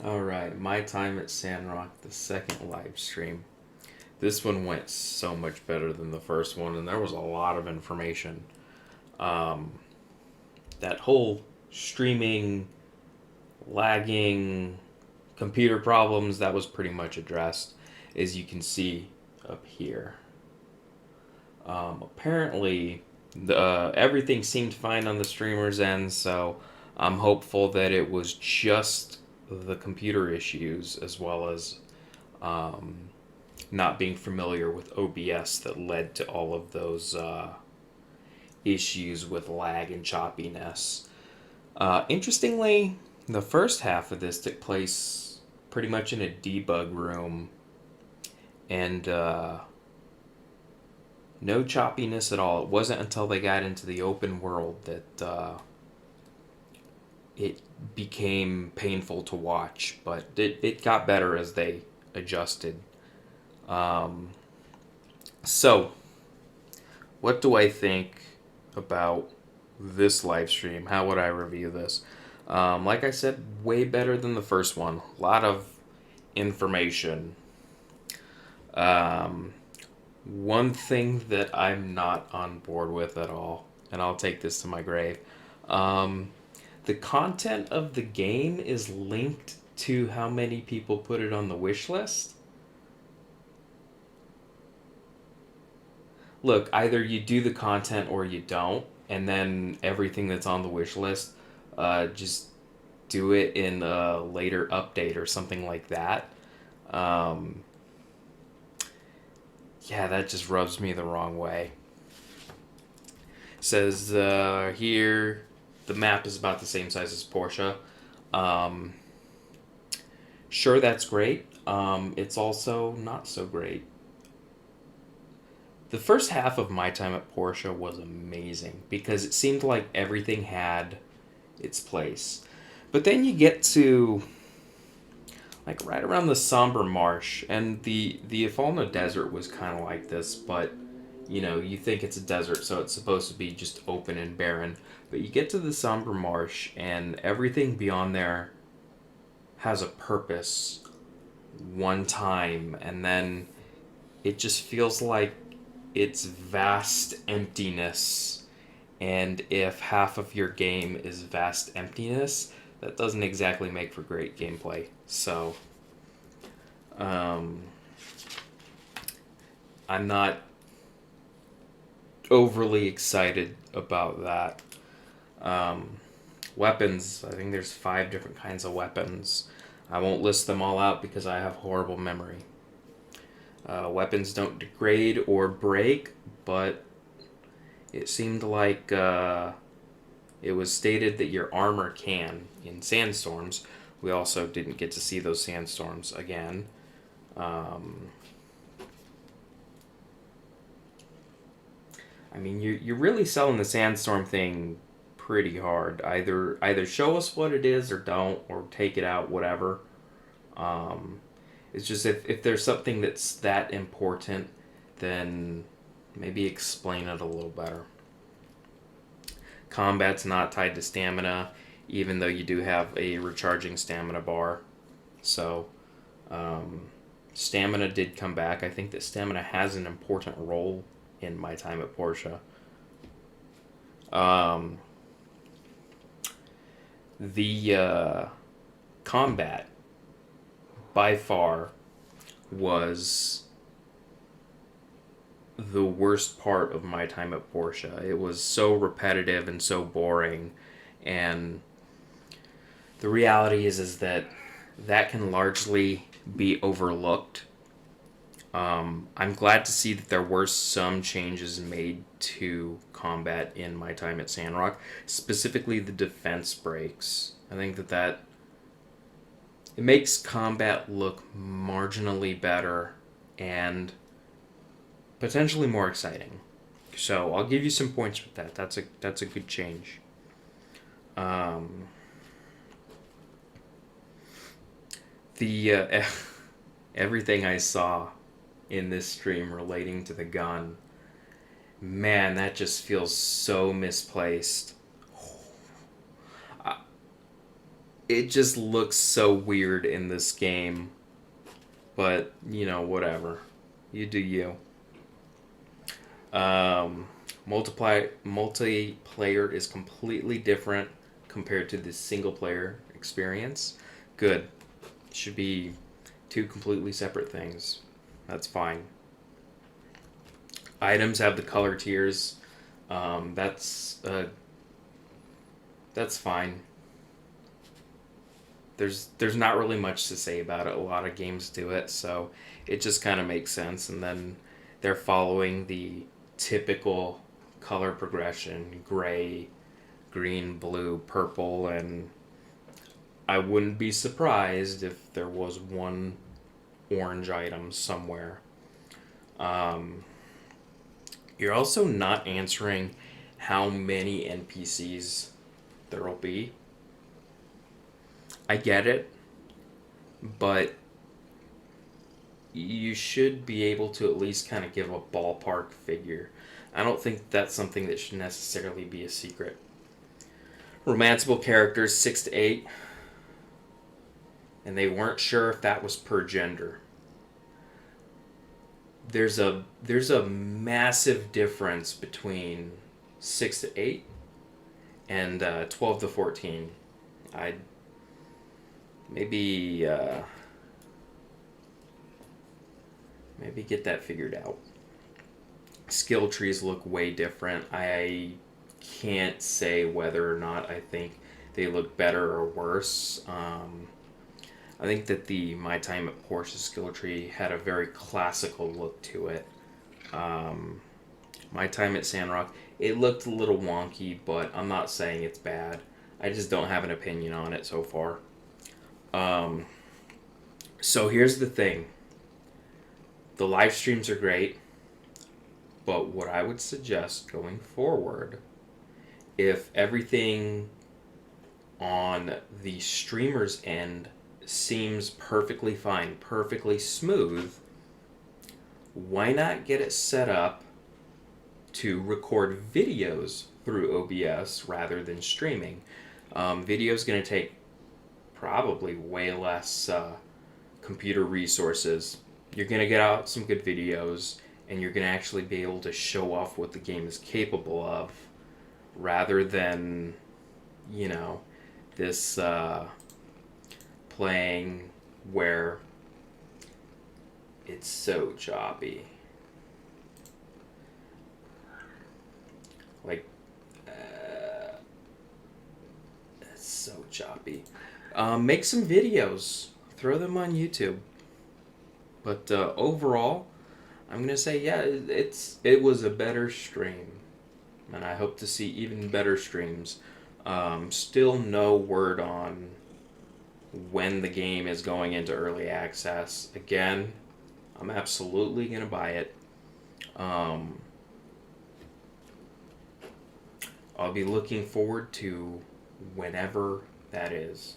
Alright, my time at Sandrock, the second live stream. This one went so much better than the first one, and there was a lot of information. Um, that whole streaming, lagging, computer problems, that was pretty much addressed, as you can see up here. Apparently, everything seemed fine on the streamer's end, so I'm hopeful that it was just the computer issues as well as um, not being familiar with OBS that led to all of those issues with lag and choppiness. Interestingly, the first half of this took place pretty much in a debug room, and no choppiness at all. It wasn't until they got into the open world that it became painful to watch, but it got better as they adjusted. Um, so, what do I think about this live stream? How would I review this? Like I said, way better than the first one. A lot of information. Um, One thing that I'm not on board with at all, and I'll take this to my grave. Um, the content of the game is linked to how many people put it on the wish list. Look, either you do the content or you don't, and then everything that's on the wish list, just do it in a later update or something like that. Um, yeah, that just rubs me the wrong way. Says here the map is about the same size as Porsche. Um, sure, that's great. It's also not so great. The first half of my time at Porsche was amazing because it seemed like everything had its place. But then you get to like right around the Somber Marsh, and the Afalna Desert was kind of like this, but you think it's a desert, so it's supposed to be just open and barren. But you get to the Somber Marsh, and everything beyond there has a purpose one time, and then it just feels like it's vast emptiness. And if half of your game is vast emptiness, that doesn't exactly make for great gameplay. So, um, I'm not overly excited about that. Um, Weapons, I think there's 5 different kinds of weapons. I won't list them all out because I have horrible memory. Weapons don't degrade or break, but it seemed like it was stated that your armor can in sandstorms. We also didn't get to see those sandstorms again. Um, I mean, you're really selling the sandstorm thing pretty hard. Either show us what it is or don't, or take it out, whatever. Um, it's just if there's something that's that important, then maybe explain it a little better. Combat's not tied to stamina, even though you do have a recharging stamina bar. So, um, stamina did come back. I think that stamina has an important role in my time at Porsche. Um, the combat, by far, was the worst part of my time at Porsche. It was so repetitive and so boring, and the reality is that that can largely be overlooked. I'm glad to see that there were some changes made to combat in my time at Sandrock, specifically the defense breaks. I think that it makes combat look marginally better and potentially more exciting. So I'll give you some points with that. That's a good change. Um, the everything I saw in this stream relating to the gun, man, that just feels so misplaced. it just looks so weird in this game. But, you know, whatever. You do you. Um, multiplayer is completely different compared to the single player experience. Good. Should be two completely separate things. That's fine. Items have the color tiers. Um, that's uh, that's fine. There's not really much to say about it. A lot of games do it, so it just kind of makes sense. And then they're following the typical color progression: gray, green, blue, purple, and I wouldn't be surprised if there was one orange item somewhere. Um, you're also not answering how many NPCs there will be. I get it, but you should be able to at least kind of give a ballpark figure. I don't think that's something that should necessarily be a secret. Romanceable characters 6 to 8, and they weren't sure if that was per gender. There's a massive difference between 6 to 8 and 12 to 14. I maybe maybe get that figured out. Skill trees look way different. I can't say whether or not I think they look better or worse. I think that the My Time at Porsche skill tree had a very classical look to it. Um, My Time at Sandrock, it looked a little wonky, but I'm not saying it's bad. I just don't have an opinion on it so far. Um, so here's the thing: the live streams are great, but what I would suggest going forward, if everything on the streamer's end seems perfectly fine, perfectly smooth, why not get it set up to record videos through OBS rather than streaming? Video is going to take probably way less computer resources. You're going to get out some good videos, and you're going to actually be able to show off what the game is capable of rather than, you know, this playing where it's so choppy. Like, it's so choppy. Make some videos, throw them on YouTube. But overall, I'm gonna say yeah, it was a better stream, and I hope to see even better streams. Still no word on when the game is going into early access. Again, I'm absolutely gonna buy it. Um, I'll be looking forward to whenever that is.